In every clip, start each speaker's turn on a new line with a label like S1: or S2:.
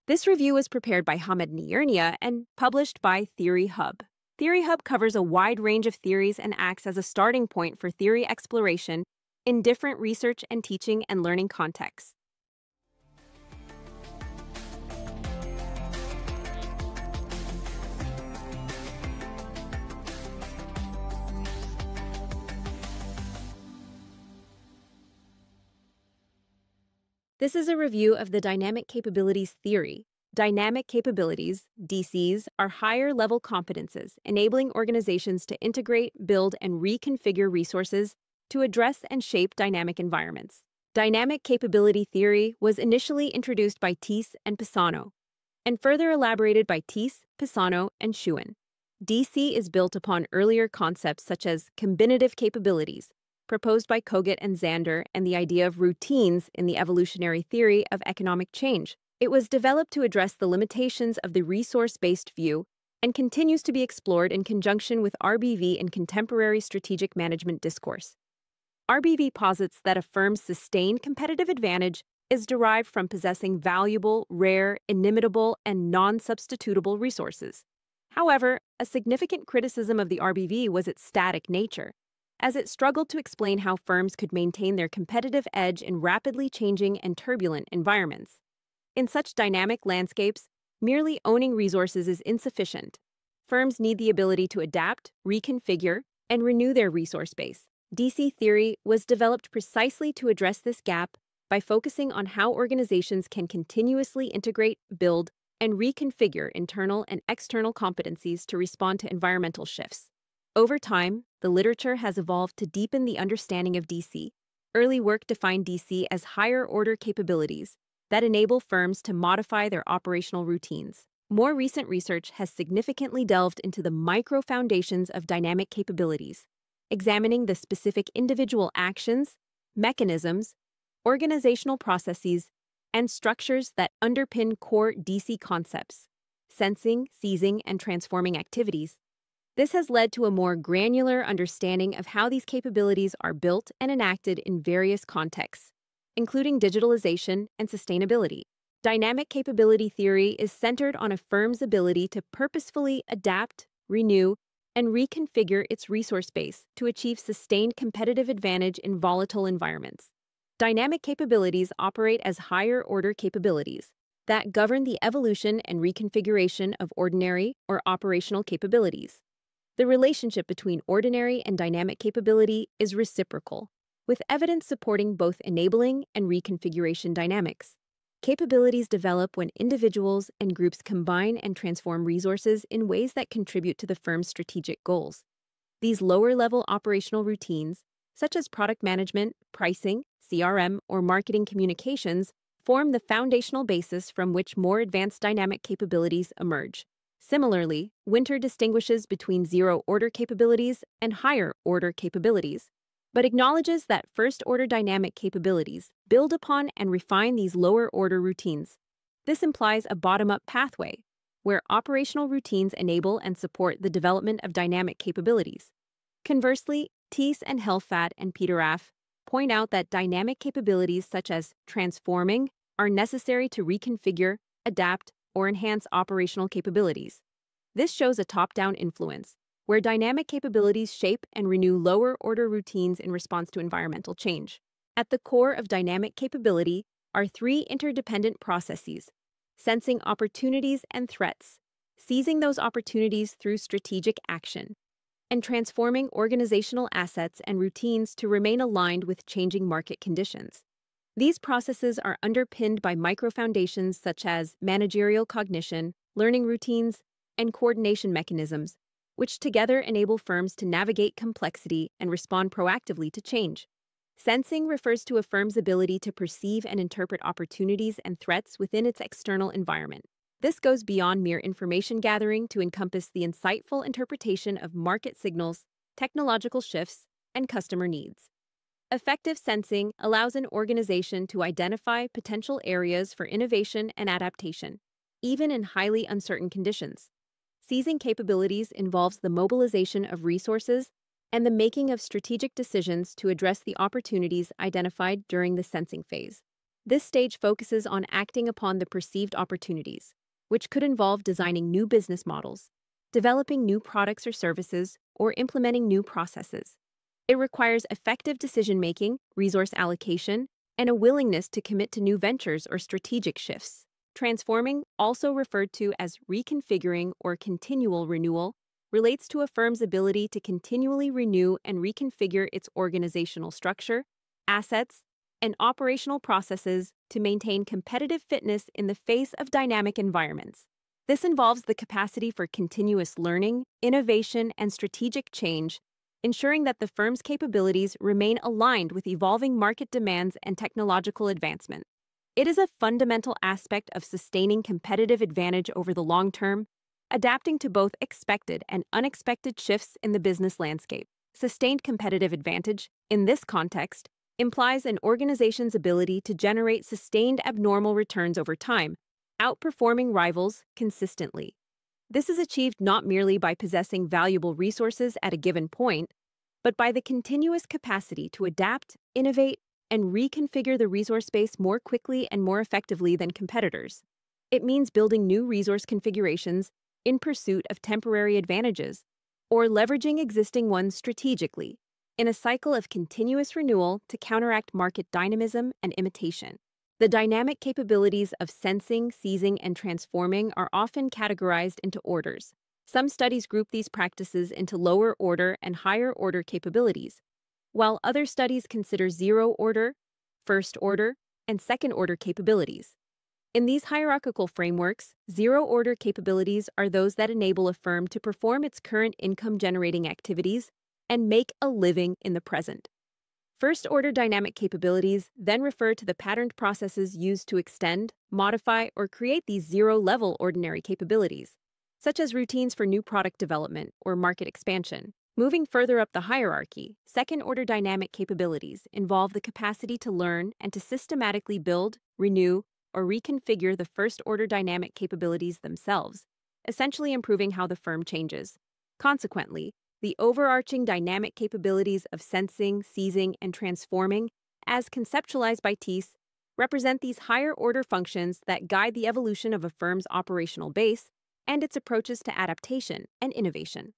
S1: This review was prepared by Nayernia and published by TheoryHub. TheoryHub covers a wide range of theories and acts as a starting point for theory exploration in different research and teaching and learning contexts. This is a review of the Dynamic Capabilities Theory. Dynamic capabilities, DCs, are higher-level competences enabling organizations to integrate, build, and reconfigure resources to address and shape dynamic environments. Dynamic capability theory was initially introduced by Thies and Pisano, and further elaborated by Thies, Pisano, and Schuon. DC is built upon earlier concepts such as combinative capabilities, proposed by Kogut and Zander, and the idea of routines in the evolutionary theory of economic change. It was developed to address the limitations of the resource-based view and continues to be explored in conjunction with RBV in contemporary strategic management discourse. RBV posits that a firm's sustained competitive advantage is derived from possessing valuable, rare, inimitable, and non-substitutable resources. However, a significant criticism of the RBV was its static nature, as it struggled to explain how firms could maintain their competitive edge in rapidly changing and turbulent environments. In such dynamic landscapes, merely owning resources is insufficient. Firms need the ability to adapt, reconfigure, and renew their resource base. DC theory was developed precisely to address this gap by focusing on how organizations can continuously integrate, build, and reconfigure internal and external competencies to respond to environmental shifts. Over time, the literature has evolved to deepen the understanding of DC. Early work defined DC as higher-order capabilities that enable firms to modify their operational routines. More recent research has significantly delved into the micro-foundations of dynamic capabilities, examining the specific individual actions, mechanisms, organizational processes, and structures that underpin core DC concepts, sensing, seizing, and transforming activities. This has led to a more granular understanding of how these capabilities are built and enacted in various contexts, including digitalization and sustainability. Dynamic capability theory is centered on a firm's ability to purposefully adapt, renew, and reconfigure its resource base to achieve sustained competitive advantage in volatile environments. Dynamic capabilities operate as higher-order capabilities that govern the evolution and reconfiguration of ordinary or operational capabilities. The relationship between ordinary and dynamic capability is reciprocal, with evidence supporting both enabling and reconfiguration dynamics. Capabilities develop when individuals and groups combine and transform resources in ways that contribute to the firm's strategic goals. These lower-level operational routines, such as product management, pricing, CRM, or marketing communications, form the foundational basis from which more advanced dynamic capabilities emerge. Similarly, Winter distinguishes between zero-order capabilities and higher-order capabilities, but acknowledges that first-order dynamic capabilities build upon and refine these lower-order routines. This implies a bottom-up pathway, where operational routines enable and support the development of dynamic capabilities. Conversely, Thies and Helfat and Peteraff point out that dynamic capabilities such as transforming are necessary to reconfigure, adapt, or enhance operational capabilities. This shows a top-down influence, where dynamic capabilities shape and renew lower-order routines in response to environmental change. At the core of dynamic capability are three interdependent processes: sensing opportunities and threats, seizing those opportunities through strategic action, and transforming organizational assets and routines to remain aligned with changing market conditions. These processes are underpinned by micro-foundations such as managerial cognition, learning routines, and coordination mechanisms, which together enable firms to navigate complexity and respond proactively to change. Sensing refers to a firm's ability to perceive and interpret opportunities and threats within its external environment. This goes beyond mere information gathering to encompass the insightful interpretation of market signals, technological shifts, and customer needs. Effective sensing allows an organization to identify potential areas for innovation and adaptation, even in highly uncertain conditions. Seizing capabilities involves the mobilization of resources and the making of strategic decisions to address the opportunities identified during the sensing phase. This stage focuses on acting upon the perceived opportunities, which could involve designing new business models, developing new products or services, or implementing new processes. It requires effective decision making, resource allocation, and a willingness to commit to new ventures or strategic shifts. Transforming, also referred to as reconfiguring or continual renewal, relates to a firm's ability to continually renew and reconfigure its organizational structure, assets, and operational processes to maintain competitive fitness in the face of dynamic environments. This involves the capacity for continuous learning, innovation, and strategic change, ensuring that the firm's capabilities remain aligned with evolving market demands and technological advancement. It is a fundamental aspect of sustaining competitive advantage over the long term, adapting to both expected and unexpected shifts in the business landscape. Sustained competitive advantage, in this context, implies an organization's ability to generate sustained abnormal returns over time, outperforming rivals consistently. This is achieved not merely by possessing valuable resources at a given point, but by the continuous capacity to adapt, innovate, and reconfigure the resource base more quickly and more effectively than competitors. It means building new resource configurations in pursuit of temporary advantages, or leveraging existing ones strategically, in a cycle of continuous renewal to counteract market dynamism and imitation. The dynamic capabilities of sensing, seizing, and transforming are often categorized into orders. Some studies group these practices into lower order and higher order capabilities, while other studies consider zero order, first order, and second order capabilities. In these hierarchical frameworks, zero-order capabilities are those that enable a firm to perform its current income-generating activities and make a living in the present. First-order dynamic capabilities then refer to the patterned processes used to extend, modify, or create these zero-level ordinary capabilities, such as routines for new product development or market expansion. Moving further up the hierarchy, second-order dynamic capabilities involve the capacity to learn and to systematically build, renew, or reconfigure the first-order dynamic capabilities themselves, essentially improving how the firm changes. Consequently, the overarching dynamic capabilities of sensing, seizing, and transforming, as conceptualized by Thies, represent these higher-order functions that guide the evolution of a firm's operational base and its approaches to adaptation and innovation.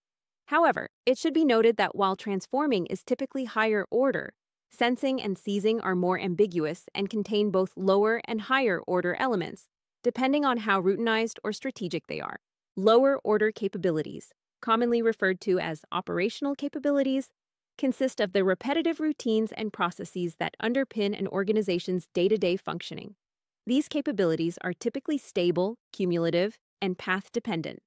S1: However, it should be noted that while transforming is typically higher order, sensing and seizing are more ambiguous and contain both lower and higher order elements, depending on how routinized or strategic they are. Lower order capabilities, commonly referred to as operational capabilities, consist of the repetitive routines and processes that underpin an organization's day-to-day functioning. These capabilities are typically stable, cumulative, and path-dependent.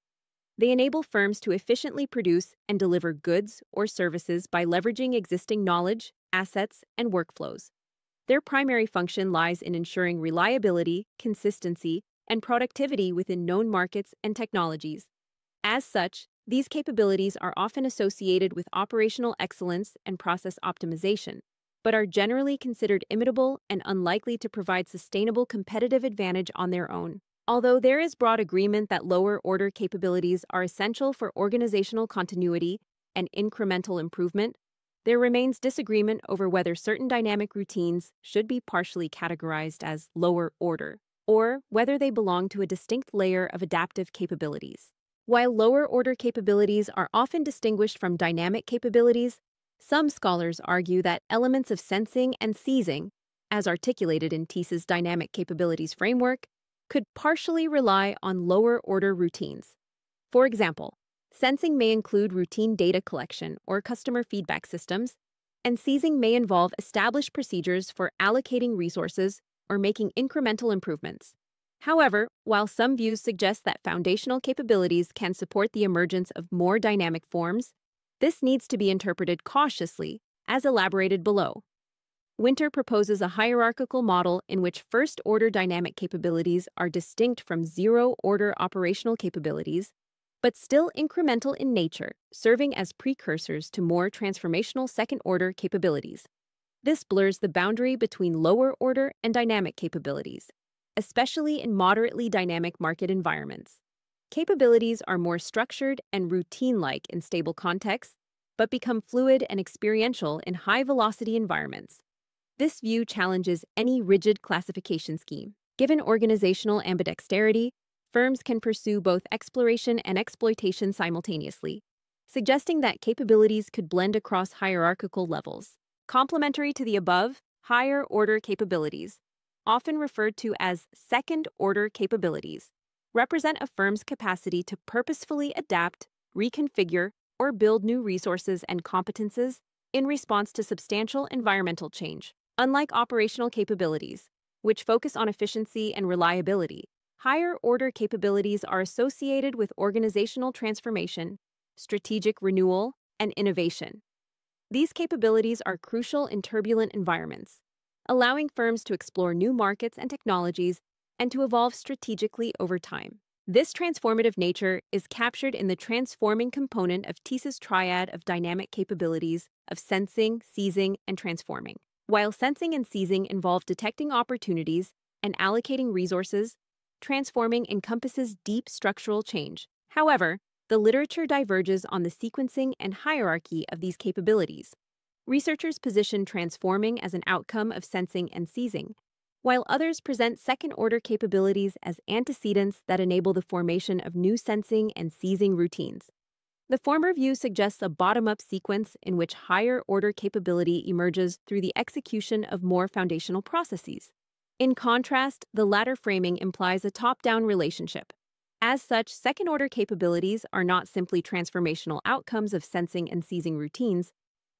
S1: They enable firms to efficiently produce and deliver goods or services by leveraging existing knowledge, assets, and workflows. Their primary function lies in ensuring reliability, consistency, and productivity within known markets and technologies. As such, these capabilities are often associated with operational excellence and process optimization, but are generally considered imitable and unlikely to provide sustainable competitive advantage on their own. Although there is broad agreement that lower-order capabilities are essential for organizational continuity and incremental improvement, there remains disagreement over whether certain dynamic routines should be partially categorized as lower order, or whether they belong to a distinct layer of adaptive capabilities. While lower-order capabilities are often distinguished from dynamic capabilities, some scholars argue that elements of sensing and seizing, as articulated in Thies's dynamic capabilities framework, could partially rely on lower-order routines. For example, sensing may include routine data collection or customer feedback systems, and seizing may involve established procedures for allocating resources or making incremental improvements. However, while some views suggest that foundational capabilities can support the emergence of more dynamic forms, this needs to be interpreted cautiously, as elaborated below. Winter proposes a hierarchical model in which first-order dynamic capabilities are distinct from zero-order operational capabilities, but still incremental in nature, serving as precursors to more transformational second-order capabilities. This blurs the boundary between lower-order and dynamic capabilities, especially in moderately dynamic market environments. Capabilities are more structured and routine-like in stable contexts, but become fluid and experiential in high-velocity environments. This view challenges any rigid classification scheme. Given organizational ambidexterity, firms can pursue both exploration and exploitation simultaneously, suggesting that capabilities could blend across hierarchical levels. Complementary to the above, higher-order capabilities, often referred to as second-order capabilities, represent a firm's capacity to purposefully adapt, reconfigure, or build new resources and competences in response to substantial environmental change. Unlike operational capabilities, which focus on efficiency and reliability, higher-order capabilities are associated with organizational transformation, strategic renewal, and innovation. These capabilities are crucial in turbulent environments, allowing firms to explore new markets and technologies and to evolve strategically over time. This transformative nature is captured in the transforming component of TEAS's triad of dynamic capabilities of sensing, seizing, and transforming. While sensing and seizing involve detecting opportunities and allocating resources, transforming encompasses deep structural change. However, the literature diverges on the sequencing and hierarchy of these capabilities. Researchers position transforming as an outcome of sensing and seizing, while others present second-order capabilities as antecedents that enable the formation of new sensing and seizing routines. The former view suggests a bottom-up sequence in which higher-order capability emerges through the execution of more foundational processes. In contrast, the latter framing implies a top-down relationship. As such, second-order capabilities are not simply transformational outcomes of sensing and seizing routines,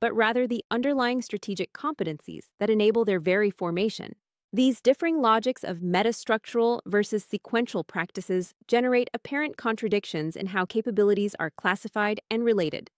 S1: but rather the underlying strategic competencies that enable their very formation. These differing logics of metastructural versus sequential practices generate apparent contradictions in how capabilities are classified and related.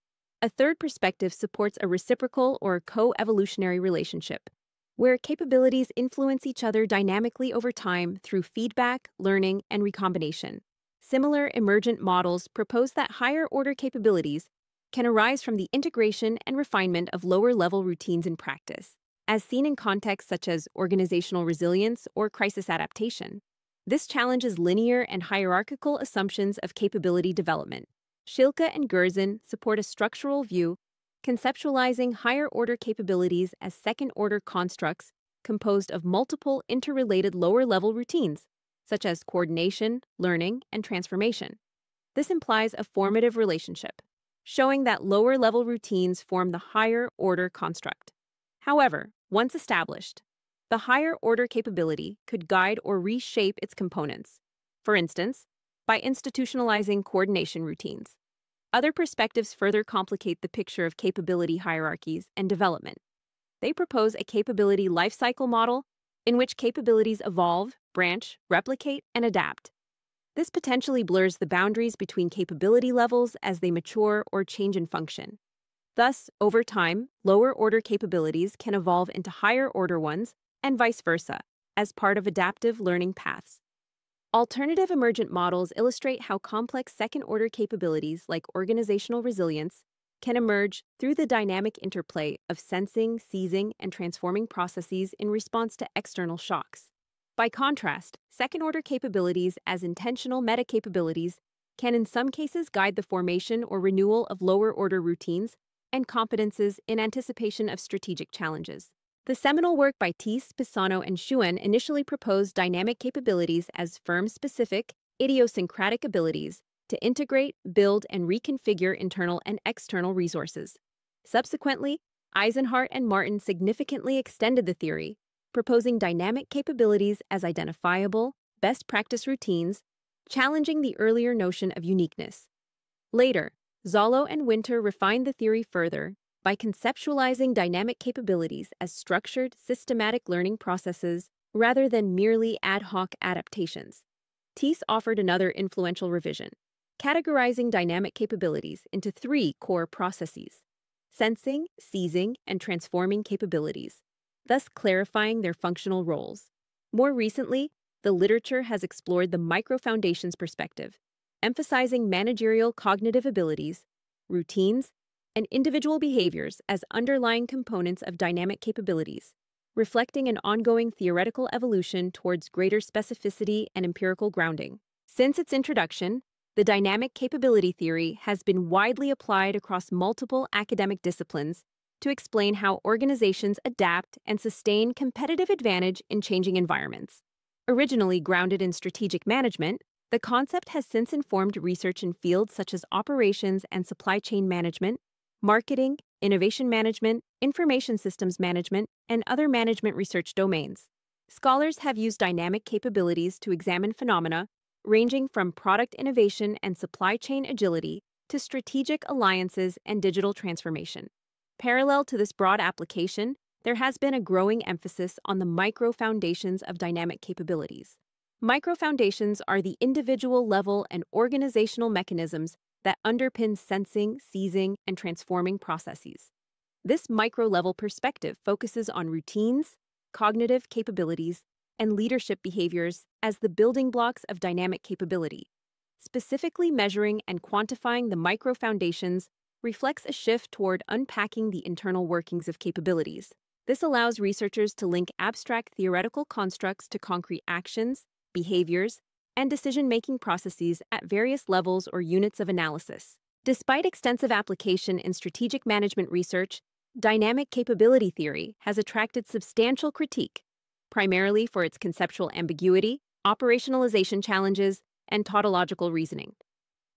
S1: A third perspective supports a reciprocal or co-evolutionary relationship, where capabilities influence each other dynamically over time through feedback, learning, and recombination. Similar emergent models propose that higher-order capabilities can arise from the integration and refinement of lower-level routines in practice, as seen in contexts such as organizational resilience or crisis adaptation. This challenges linear and hierarchical assumptions of capability development. Schilke and Gerzen support a structural view, conceptualizing higher-order capabilities as second-order constructs composed of multiple interrelated lower-level routines, such as coordination, learning, and transformation. This implies a formative relationship, showing that lower-level routines form the higher-order construct. However, once established, the higher-order capability could guide or reshape its components, for instance, by institutionalizing coordination routines. Other perspectives further complicate the picture of capability hierarchies and development. They propose a capability lifecycle model in which capabilities evolve, branch, replicate, and adapt. This potentially blurs the boundaries between capability levels as they mature or change in function. Thus, over time, lower-order capabilities can evolve into higher-order ones, and vice versa, as part of adaptive learning paths. Alternative emergent models illustrate how complex second-order capabilities like organizational resilience can emerge through the dynamic interplay of sensing, seizing, and transforming processes in response to external shocks. By contrast, second-order capabilities as intentional meta-capabilities can in some cases guide the formation or renewal of lower-order routines and competences in anticipation of strategic challenges. The seminal work by Thies, Pisano, and Schuen initially proposed dynamic capabilities as firm-specific, idiosyncratic abilities to integrate, build, and reconfigure internal and external resources. Subsequently, Eisenhart and Martin significantly extended the theory, proposing dynamic capabilities as identifiable, best practice routines, challenging the earlier notion of uniqueness. Later, Zollo and Winter refined the theory further by conceptualizing dynamic capabilities as structured, systematic learning processes rather than merely ad hoc adaptations. Thies offered another influential revision, categorizing dynamic capabilities into three core processes: sensing, seizing, and transforming capabilities, thus clarifying their functional roles. More recently, the literature has explored the micro-foundations perspective, emphasizing managerial cognitive abilities, routines, and individual behaviors as underlying components of dynamic capabilities, reflecting an ongoing theoretical evolution towards greater specificity and empirical grounding. Since its introduction, the dynamic capability theory has been widely applied across multiple academic disciplines, to explain how organizations adapt and sustain competitive advantage in changing environments. Originally grounded in strategic management, the concept has since informed research in fields such as operations and supply chain management, marketing, innovation management, information systems management, and other management research domains. Scholars have used dynamic capabilities to examine phenomena ranging from product innovation and supply chain agility to strategic alliances and digital transformation. Parallel to this broad application, there has been a growing emphasis on the micro-foundations of dynamic capabilities. Micro-foundations are the individual level and organizational mechanisms that underpin sensing, seizing, and transforming processes. This micro-level perspective focuses on routines, cognitive capabilities, and leadership behaviors as the building blocks of dynamic capability. Specifically measuring and quantifying the micro-foundations reflects a shift toward unpacking the internal workings of capabilities. This allows researchers to link abstract theoretical constructs to concrete actions, behaviors, and decision-making processes at various levels or units of analysis. Despite extensive application in strategic management research, dynamic capability theory has attracted substantial critique, primarily for its conceptual ambiguity, operationalization challenges, and tautological reasoning.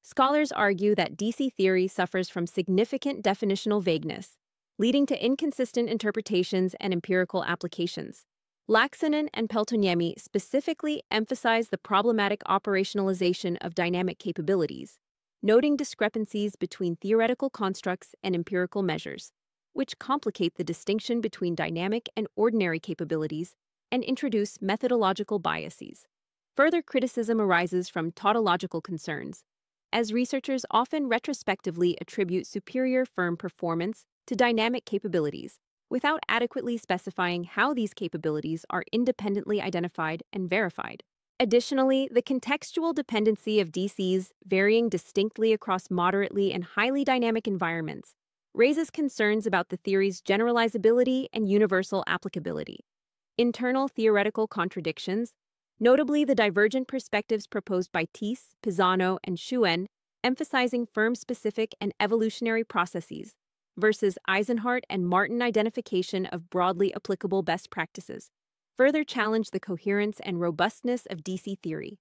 S1: Scholars argue that DC theory suffers from significant definitional vagueness, leading to inconsistent interpretations and empirical applications. Laaksonen and Peltoniemi specifically emphasize the problematic operationalization of dynamic capabilities, noting discrepancies between theoretical constructs and empirical measures, which complicate the distinction between dynamic and ordinary capabilities and introduce methodological biases. Further criticism arises from tautological concerns, as researchers often retrospectively attribute superior firm performance to dynamic capabilities, without adequately specifying how these capabilities are independently identified and verified. Additionally, the contextual dependency of DCs varying distinctly across moderately and highly dynamic environments raises concerns about the theory's generalizability and universal applicability. Internal theoretical contradictions, notably the divergent perspectives proposed by Thies, Pisano, and Schuen, emphasizing firm-specific and evolutionary processes, versus Eisenhardt and Martin identification of broadly applicable best practices, further challenge the coherence and robustness of DC theory.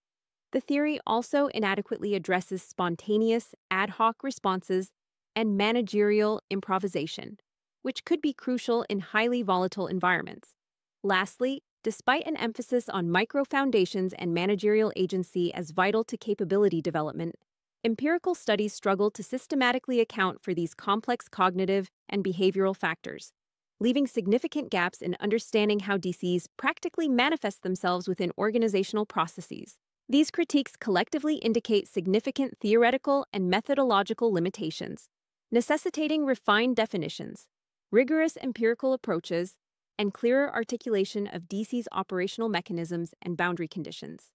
S1: The theory also inadequately addresses spontaneous, ad hoc responses and managerial improvisation, which could be crucial in highly volatile environments. Lastly, despite an emphasis on micro-foundations and managerial agency as vital to capability development, empirical studies struggle to systematically account for these complex cognitive and behavioral factors, leaving significant gaps in understanding how DCs practically manifest themselves within organizational processes. These critiques collectively indicate significant theoretical and methodological limitations, necessitating refined definitions, rigorous empirical approaches, and clearer articulation of DC's operational mechanisms and boundary conditions.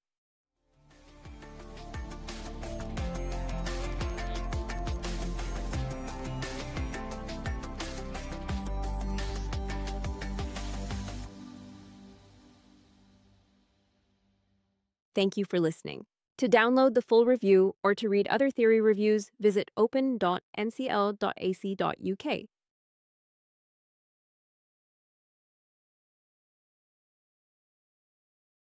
S1: Thank you for listening. To download the full review or to read other theory reviews, visit open.ncl.ac.uk.